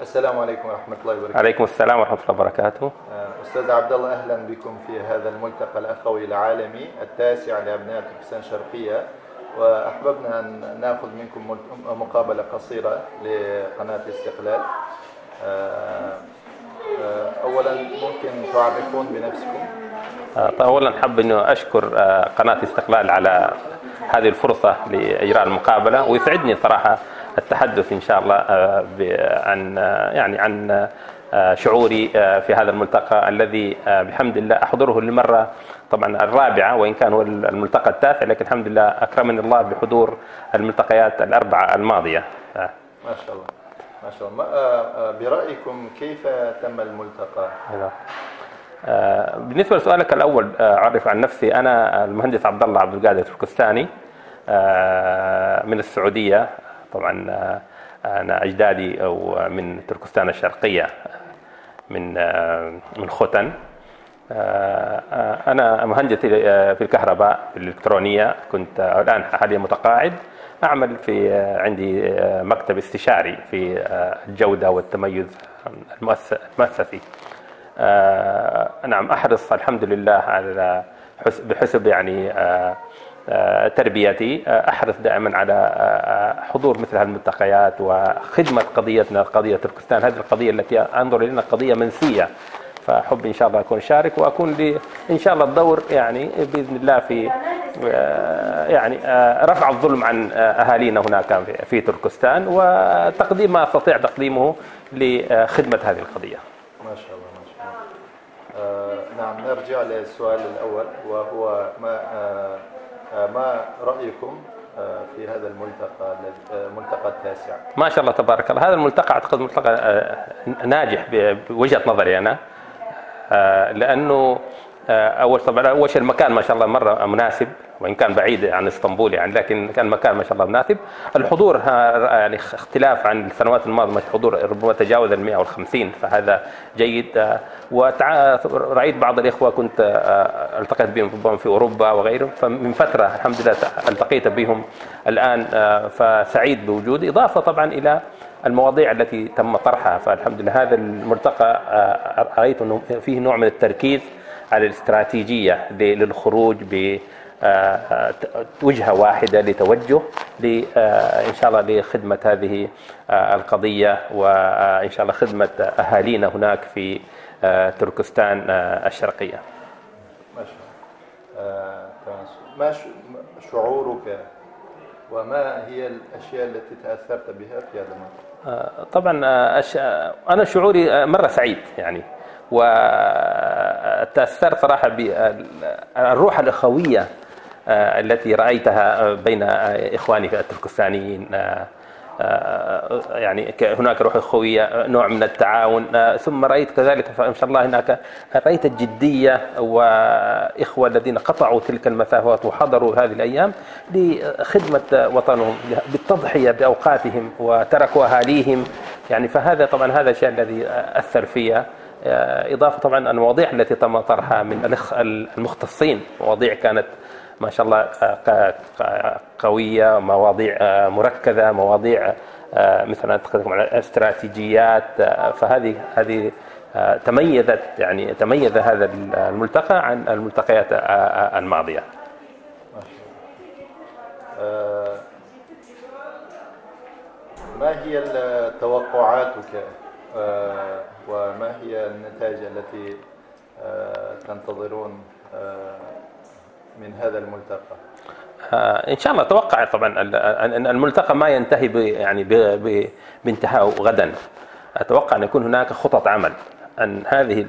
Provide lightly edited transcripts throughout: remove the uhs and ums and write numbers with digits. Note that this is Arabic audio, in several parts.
السلام عليكم ورحمة الله وبركاته. عليكم السلام ورحمة الله وبركاته. أستاذ عبد الله، أهلا بكم في هذا الملتقى الأخوي العالمي التاسع لأبناء تركستان الشرقية، وأحببنا أن نأخذ منكم مقابلة قصيرة لقناة الاستقلال. أولا ممكن تعرفون بنفسكم؟ أولا حاب أنه أشكر قناة الاستقلال على هذه الفرصة لإجراء المقابلة، ويسعدني صراحة التحدث إن شاء الله عن شعوري في هذا الملتقى الذي بحمد الله أحضره للمرة طبعا الرابعة، وإن كان هو الملتقى التاسع، لكن الحمد لله أكرمني الله بحضور الملتقيات الأربعة الماضية. ما شاء الله ما شاء الله. برأيكم كيف تم الملتقى؟ بالنسبة لسؤالك الأول، أعرف عن نفسي. أنا المهندس عبد الله عبد القادر التركستاني من السعودية. طبعا أنا أجدادي من تركستان الشرقية، من ختن. أنا مهندس في الكهرباء في الإلكترونية. كنت الآن حاليا متقاعد، أعمل عندي مكتب استشاري في الجودة والتميز المؤسسي. نعم، أحرص الحمد لله على بحسب تربيتي، أحرص دائما على حضور مثل هذه الملتقيات وخدمة قضيتنا، قضية تركستان. هذه القضية التي أنظر لنا قضية منسية، فأحب إن شاء الله أكون شارك، وأكون إن شاء الله الدور بإذن الله في رفع الظلم عن أهالينا هناك في تركستان، وتقديم ما أستطيع تقديمه لخدمة هذه القضية. ما شاء الله ما شاء الله. نعم، نرجع للسؤال الأول، وهو ما رأيكم في هذا الملتقى التاسع؟ ما شاء الله تبارك الله. هذا الملتقى أعتقد ملتقى ناجح بوجهة نظري أنا، لأنه أول شيء المكان ما شاء الله مرة مناسب، وإن كان بعيد عن اسطنبول لكن كان مكان ما شاء الله مناسب. الحضور اختلاف عن السنوات الماضية، الحضور ربما تجاوز 150، فهذا جيد. ورأيت بعض الإخوة كنت التقيت بهم ربما في أوروبا وغيرهم، فمن فترة الحمد لله التقيت بهم الآن، فسعيد بوجودي، إضافة طبعا إلى المواضيع التي تم طرحها. فالحمد لله هذا الملتقى رأيت أنه فيه نوع من التركيز على الاستراتيجية للخروج بوجهة واحدة لتوجه إن شاء الله لخدمة هذه القضية، وإن شاء الله خدمة أهالينا هناك في تركستان الشرقية. ما شاء الله. ما شعورك، وما هي الأشياء التي تأثرت بها في هذا الموضوع؟ طبعا أنا شعوري مرة سعيد وتأثرت صراحة بالروح الأخوية التي رأيتها بين إخواني التركستانيين. هناك روح أخوية، نوع من التعاون. ثم رأيت كذلك ما شاء الله هناك رأيت الجدية، وإخوة الذين قطعوا تلك المسافات وحضروا هذه الأيام لخدمة وطنهم بالتضحية بأوقاتهم، وتركوا أهاليهم. فهذا طبعا هذا الشيء الذي أثر فيها، إضافة طبعا المواضيع التي تم طرحها من المختصين، مواضيع كانت ما شاء الله قوية، مواضيع مركزة، مواضيع مثلا أتكلم عن استراتيجيات. فهذه تميز هذا الملتقى عن الملتقيات الماضية. ما شاء الله. ما هي توقعاتك، وما هي النتائج التي تنتظرون من هذا الملتقى؟ إن شاء الله أتوقع طبعا أن الملتقى ما ينتهي بانتهاء غدا. أتوقع أن يكون هناك خطط عمل، أن هذه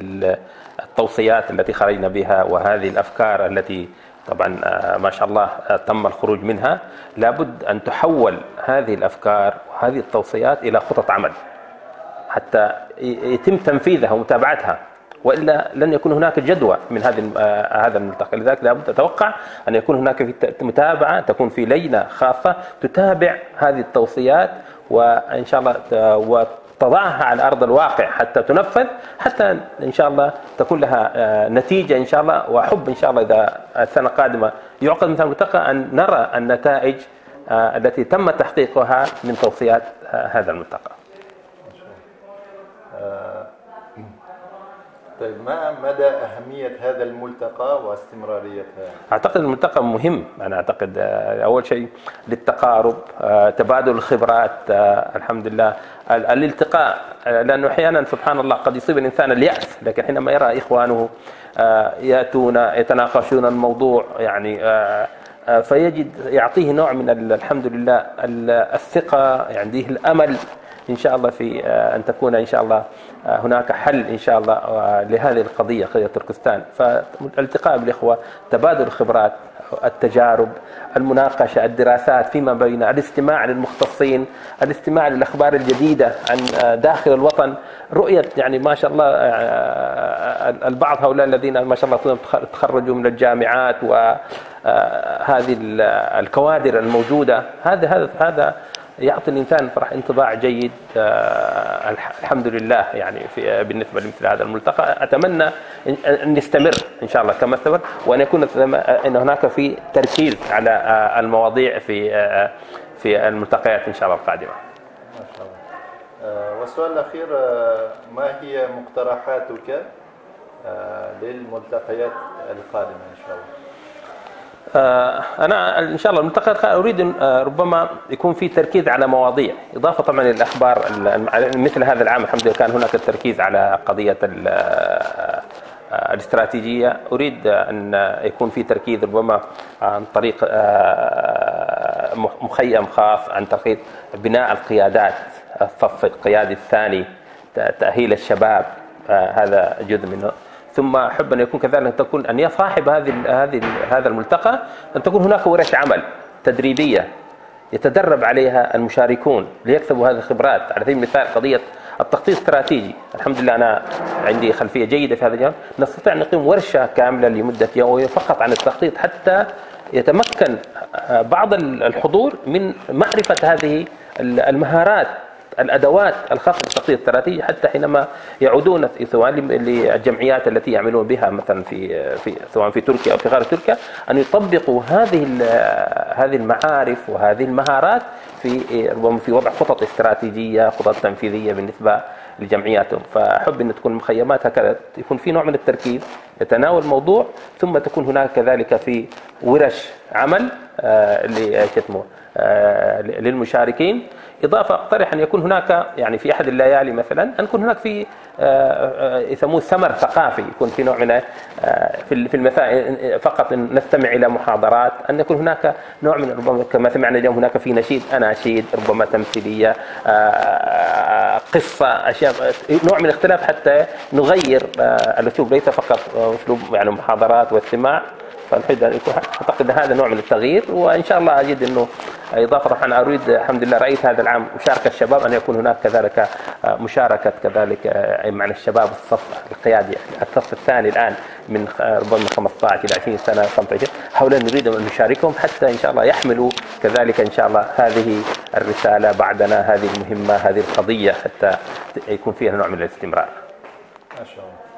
التوصيات التي خرجنا بها وهذه الأفكار التي طبعا ما شاء الله تم الخروج منها، لابد أن تحول هذه الأفكار وهذه التوصيات إلى خطط عمل حتى يتم تنفيذها ومتابعتها، وإلا لن يكون هناك جدوى من هذا الملتقى. لذلك لابد أتوقع أن يكون هناك في متابعة، تكون في لجنة خاصة تتابع هذه التوصيات، وإن شاء الله وتضعها على أرض الواقع حتى تنفذ، حتى إن شاء الله تكون لها نتيجة إن شاء الله. وأحب إن شاء الله إذا السنة القادمة يعقد مثل الملتقى أن نرى النتائج التي تم تحقيقها من توصيات هذا الملتقى. طيب ما مدى أهمية هذا الملتقى واستمراريتها؟ أعتقد الملتقى مهم. أنا أعتقد أول شيء للتقارب، تبادل الخبرات، الحمد لله الالتقاء، لأنه أحيانا سبحان الله قد يصيب الإنسان اليأس، لكن حينما يرى إخوانه يأتون يتناقشون الموضوع يعني فيجد يعطيه نوع من الحمد لله الثقة، يعطيه الأمل إن شاء الله في أن تكون إن شاء الله هناك حل إن شاء الله لهذه القضية، قضية تركستان. فالالتقاء بالإخوة، تبادل الخبرات، التجارب، المناقشة، الدراسات فيما بين، الاستماع للمختصين، الاستماع للأخبار الجديدة عن داخل الوطن، رؤية يعني ما شاء الله البعض هؤلاء الذين ما شاء الله تخرجوا من الجامعات وهذه الكوادر الموجودة، هذا يعطي الإنسان فرح انطباع جيد. الحمد لله يعني بالنسبة لمثل هذا الملتقى أتمنى أن يستمر إن شاء الله كما استمر، وأن يكون أن هناك في تركيز على المواضيع في الملتقيات إن شاء الله القادمة. ما شاء الله. والسؤال الأخير، ما هي مقترحاتك للملتقيات القادمة إن شاء الله؟ أنا إن شاء الله الملتقى أريد ربما يكون في تركيز على مواضيع، إضافة طبعا للأخبار. مثل هذا العام الحمد لله كان هناك التركيز على قضية الاستراتيجية. أريد أن يكون في تركيز ربما عن طريق مخيم خاص عن طريق بناء القيادات، الصف القيادي الثاني، تأهيل الشباب، هذا جزء منه. ثم أحب أن يكون كذلك أن يصاحب هذا الملتقى أن تكون هناك ورش عمل تدريبية يتدرب عليها المشاركون ليكسبوا هذه الخبرات. على سبيل المثال قضية التخطيط الاستراتيجي، الحمد لله أنا عندي خلفية جيدة في هذا الجانب، نستطيع أن نقيم ورشة كاملة لمدة يوم فقط عن التخطيط، حتى يتمكن بعض الحضور من معرفة هذه المهارات، الأدوات الخاصة بالتخطيط الاستراتيجي، حتى حينما يعودون سواء للجمعيات التي يعملون بها مثلا في سواء في تركيا أو في خارج تركيا، أن يطبقوا هذه المعارف وهذه المهارات في وضع خطط استراتيجية، خطط تنفيذية بالنسبة لجمعياتهم. فأحب أن تكون المخيمات هكذا، يكون في نوع من التركيز يتناول الموضوع، ثم تكون هناك كذلك في ورش عمل للمشاركين. إضافة أقترح أن يكون هناك يعني في أحد الليالي مثلا أن يكون هناك في يسموه ثمر ثقافي، يكون في نوع من في المساء فقط نستمع إلى محاضرات، أن يكون هناك نوع من ربما كما سمعنا اليوم هناك في نشيد، أناشيد ربما تمثيلية، قصة، أشياء، نوع من الاختلاف حتى نغير الأسلوب، ليس فقط أسلوب يعني محاضرات واستماع. فنحب أن يكون أعتقد هذا نوع من التغيير. وإن شاء الله أجد أنه إضافة طبعا أريد الحمد لله رأيت هذا العام مشاركة الشباب، أن يكون هناك كذلك مشاركة كذلك مع الشباب الصف القيادي، الصف الثاني الآن من ربما 15 إلى 20 سنة 25، هؤلاء نريد أن نشاركهم حتى إن شاء الله يحملوا كذلك إن شاء الله هذه الرسالة بعدنا، هذه المهمة، هذه القضية، حتى يكون فيها نوع من الاستمرار. ما شاء الله.